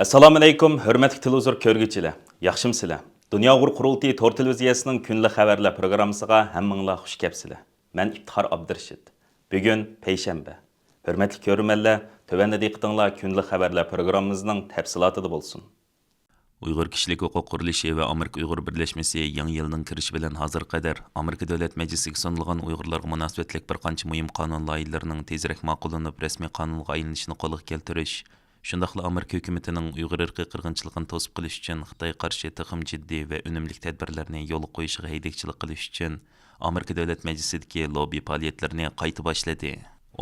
Assalomu alaykum, hurmatli televizor ko'rguvchilar. Yaxshimsizlar? Dunyo qurultiyi Tor televiziyasining kunlik xabarlar programmasiga hammanglar xush kelibsizlar. Men İftixar Abdurashid. Bugun payshanba. Hurmatli ko'rmanlar, tövəndə diqqətinizlər kunlik xabarlar programmamızning tafsilotida bo'lsin. Uyg'ur kishilik huquq qurilishi va Amerika Uyg'ur birlashmasi yangi yilning kirishi bilan hozir qadar Amerika Davlat Majlisiga sunilgan Uyg'urlarga munosabatlik bir qancha muhim qonun loyihalarining tezroq ma'qullanib rasmiy qonunga aylanishini qo'lga keltirish, shundaqla Amerika hukumatining Uyg'ur irqiy qirg'inchiligini to'sib qilish uchun Xitoy qarshi texim jiddiy va unumli tadbirlarni yo'lga qo'yishiga haydakchilik qilish uchun Amerika Davlat Majlisidagi lobby faoliyatlarini qayta boshladi.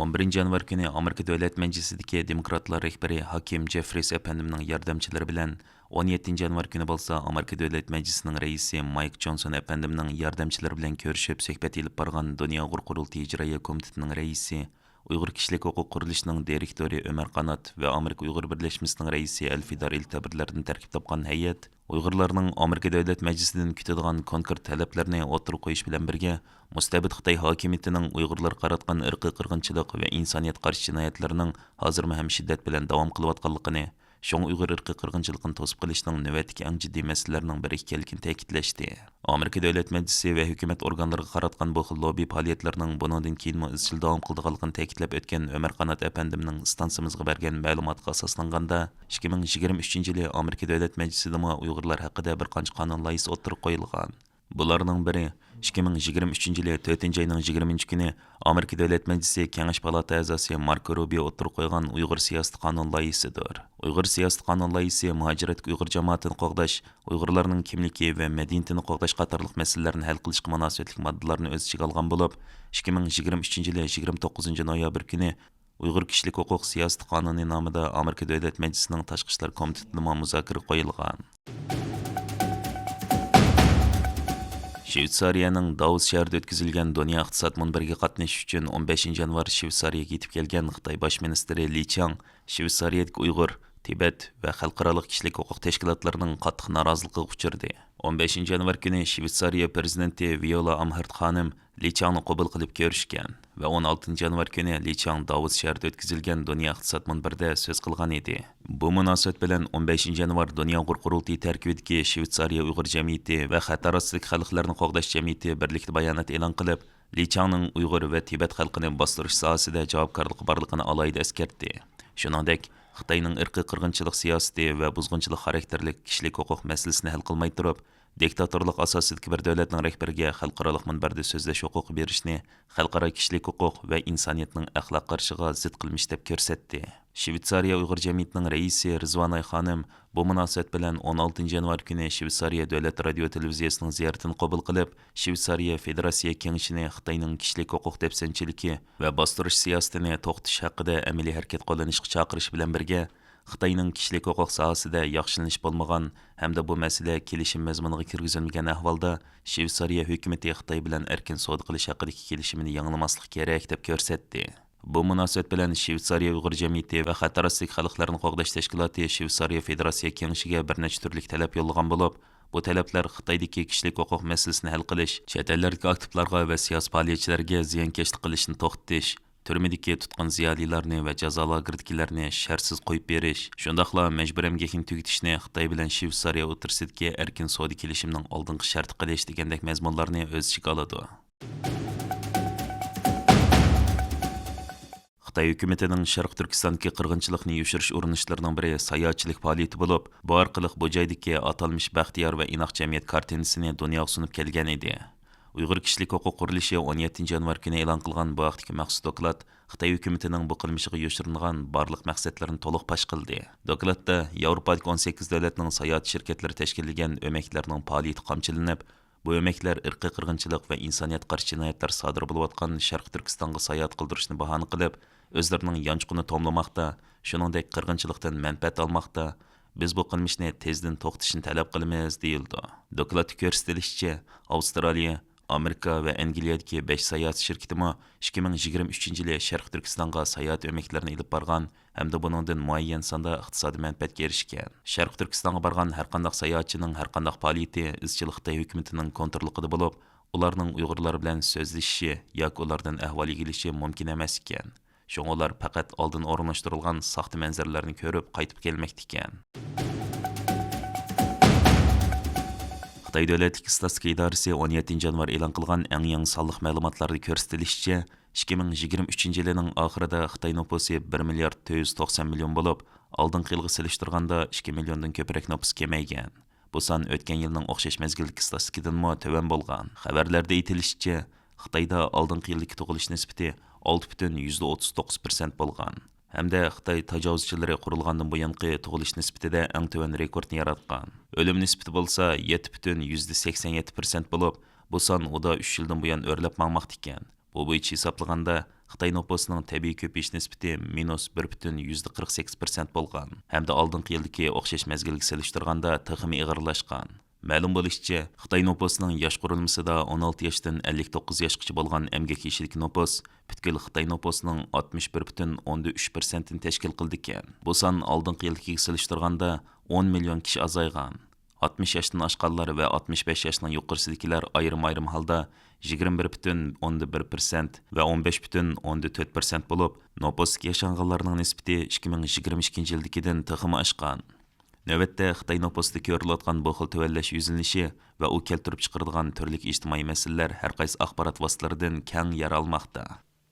11 yanvar kuni Amerika Davlat Majlisidagi demokratlar rahbari Hakim Jeffries efendimning yordamchilari bilan 17 yanvar kuni bo'lsa Amerika Davlat Majlisining raisi Mike Johnson efendimning yordamchilari bilan ko'rishib suhbat ilib borgan Dunyo qurultiyi ijroiya komitetining raisi, Uyg'ur kishilik huquq qurilishining direktori Ömer Qanat va Amerika Uyg'ur birlashmasining raisi Elfidar Iltabirlardan tarkib topgan hay'at Uyg'urlarning Amerika Davlat Majlisidan kutadigan konkret talablarni o'tirib qo'yish bilan birga mustabid Xitoy hokimiyatining Uyg'urlar qaratgan irqiy qirg'inchilik va insoniyat qarshi jinoyatlarining hozirma ham shiddat bilan davom qilayotganligini, Şoň Uyghur irqi qirg'inchiligini to'sib qilishning navbatdagi eng jiddiy masalalarning biri ekanligini ta'kidlashdi. Amerika Davlat Majlisi va hukumat organlariga qaratgan bu xil lobby faoliyatlarining bundan keyinmi izchil davom qildiganligini ta'kidlab o'tgan Ömer Qanat efendimning stansimizga bergan ma'lumotga asoslanganda 2023-yili Amerika Davlat Majlisida Uyg'urlar haqida bir qancha qonun loyihasi o'tirib qo'yilgan. Bularning biri 2023-yili 4-oyning 20-kuni Amerika Davlat Majlisi Kengash palata a'zosi Marko Rubio o'tirib qo'ygan Uyg'ur siyosati qonun loyihasidir. Uyg'ur siyosati qonun loyihasi muhojiratga Uyg'ur jamoatini qo'g'dash, Uyg'urlarning kimligi va madaniyatini qo'g'dash qatorliq masalalarni hal qilishga munosabatli moddalarni o'z ichiga olgan bo'lib, 2023-yili 29 noyabr kuni Uyg'ur kishilik huquq siyosati qonuni nomida Amerika Davlat Majlisining tashqi ishlar komitetida muzokara qo'yilgan. Shvetsariyaning Davos shahrida o'tkazilgan Dunyo iqtisod munbiriga qatnashish uchun 15 yanvar Shvetsariyaga yetib kelgan Xitoy bosh ministri Li Chang, Shvetsariyadagi Uyg'ur, Tibet va xalqaro kishilik huquq tashkilotlarining qattiq noroziligiga uchirdi. 15 yanvar kuni Shvetsariya prezidenti Viola Amherd xonim Li Changni qabul qilib ko'rishgan va 16 yanvar kuni Li Chang Davos shahrida o'tkazilgan Dunyo iqtisod munbirida so'z qilgan edi. Bu munosabat bilan 15 yanvar Dunyo qurultiyi tarkibidagi Shvetsariya Uyg'ur jamiyati va xatar ostidagi xalqlarni qo'g'dash jamiyati birlikda bayonot e'lon qilib, Li Changning Uyg'ur va Tibet xalqini bostirish sohasida javobgarligi borligini alohida eskartdi. Shuningdek, Xitoyning irqiy qirg'inchilik siyosati va buzg'unchilik xarakterli kishilik huquq masalasini hal qilmay turib, diktatorlik asosidagi bir davlatning rahbariga xalqaro munbarda so'zlash huquqi berishni xalqaro kishilik huquq va insoniyatning axloq qarshiga zid qilmish deb ko'rsatdi. Shvetsariya Uyg'ur jamiyatining raisi Rizvanay xonim bu munosabat bilan 16 yanvar kuni Shvetsariya davlat radio televiziyasining ziyoratini qabul qilib, Shvetsariya Federatsiya kengashini Xitoyning kishilik huquq depsanchiligi va bostirish siyosatini to'xtatish haqida amaliy harakat qo'llanishga chaqirish bilan birga Xitoyning kishilik huquq sohasida yaxshilanish bo'lmagan hamda bu masala kelishim mazmuniga kirgizilmagan ahvolda Shvetsariya hukumati Xitoy bilan erkin savdo qilish haqidagi kelishimni yangilamaslik kerak deb ko'rsatdi. Bu munosabat bilan Shvetsariya Uyg'ur jamiyati va xatar ostidagi xalqlarni qo'g'dash tashkiloti Shvetsariya Federatsiya kengashiga bir nechta turli talab yo'llagan bo'lib, bu talablar Xitoydagi kishilik huquq masalasini hal qilish, chet ellardagi aktivlarga va siyosiy faoliyatchilarga ziyonkashlik qilishni to'xtatish, turmadagi tutqun ziyolilarni va jazo lageridagilarni shartsiz qo'yib berish, shundaqla majburiy emgakni tugatishni Xitoy bilan Shvetsariya o'rtasidagi erkin savdo kelishimining oldingi sharti qilish degandek mazmunlarni o'z ichiga oladi. Xitoy hukumatining Sharq Turkistondagi qirg'inchilikni yushirish urinishlarining biri sayohatchilik faoliyati bo'lib, bu orqali bu joydagi atalmish baxtiyor va inoq jamiyat kartinasini dunyoga sunib kelgan edi. Uyg'ur kishilik huquq qurilishi 17 yanvar kuni e'lon qilgan bu vaqtdagi maxsus doklad Xitoy hukumatining bu qilmishiga yoshiringan barliq maqsadlarni to'liq pash qildi. Dokladda Yevropadagi 18 davlatning sayohat shirkatlari tashkillagan o'maklarning faoliyati qamchilanib, bu o'maklar irqiy qirg'inchilik va insoniyat qarshi jinoyatlar sodir bo'layotgan Sharq Turkistonga sayohat qildirishni bahona qilib, o'zlarining yonchiqini tomlamoqda, shuningdek qirg'inchilikdan manfaat olmoqda. Biz bu qilmishni tezdan to'xtatishni talab qilamiz, deyildi. Dokladda ko'rsatilishicha, Avstraliya, Amerika va Angliyadagi 5 sayohat shirkatimi 2023-yili Sharq Turkistonga sayohat o'maklarini ilib borgan hamda buningdan muayyan sonda iqtisodiy manfaatga erishgan. Sharq Turkistonga borgan har qanday sayohatchining har qanday faoliyati izchil Xitoy hukumatining kontrolida bo'lib, ularning Uyg'urlar bilan so'zlashishi yoki ulardan ahvol egilishi mumkin emas ekan. Şoň olar faqat oldin o'rnashtirilgan saxta manzaralarni ko'rib qaytib kelmoqda ekan. Xitoy Davlatlik Statistika idorasi 17 yanvar e'lon qilgan eng yangi sonliq ma'lumotlarda ko'rsatilishicha, 2023 yilining oxirida Xitoy nupusi 1 milliard 490 million bo'lib, oldingi yilga solishtirganda 2 milliondan ko'proq nupus kamaygan. Bu son o'tgan yilning o'xshash mezgildagi statistikadanmi tuvan bo'lgan. Xabarlarda aytilishicha, Xitoyda oldingi yildagi tug'ilish nisbati 6,39% bo'lgan. Hamda Xitoy tajovuzchilari qurilgandan buyongi tug'ilish nisbatida eng tuvan rekordni yaratgan. O'lim nisbati bo'lsa 7,87% bo'lib, bu son uda 3 yildan buyon o'rlab mangmoqda ekan. Bu bo'yicha hisoblaganda Xitoy nupusining tabiiy ko'payish nisbati -1,48% bo'lgan. Hamda oldingi yildagi o'xshash mezgilga solishtirganda texmi ig'irlashgan. Ma'lum bo'lishicha, Xitoy nupusining yosh qurilmasida 16 yoshdan 59 yoshgacha bo'lgan emgak yoshdagi nupus butkul Xitoy nupusining 61,3% ni tashkil qildi ekan. Bu son oldingi yilgiga solishtirganda 10 million kishi azaygan. 60 yoshdan oshganlar va 65 yoshdan yuqorisidagilar ayrim-ayrim holda 21,1% va 15,4% bo'lib, nupusga yashanganlarning nisbati 2022 yildagidan texmi oshgan. Növbətdə Xitay nüfusida ko'rilayotgan bu xil tuvanlash yuzlanishi va u keltirib chiqaradigan turli ijtimoiy masalalar har qaysi axborot vositalaridan keng yer olmoqda.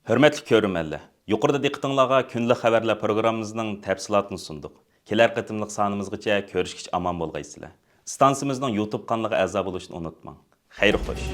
Hurmatli ko'ruvchilar, yuqorida diqqatingizga kunlik xabarlar programmamizning tafsilotini sunduq. Kelar qatimliq sonimizgacha ko'rishgacha omon bo'lgaysizlar. Stansimizning YouTube kanaliga a'zo bo'lishni unutmang. Xayr xo'sh.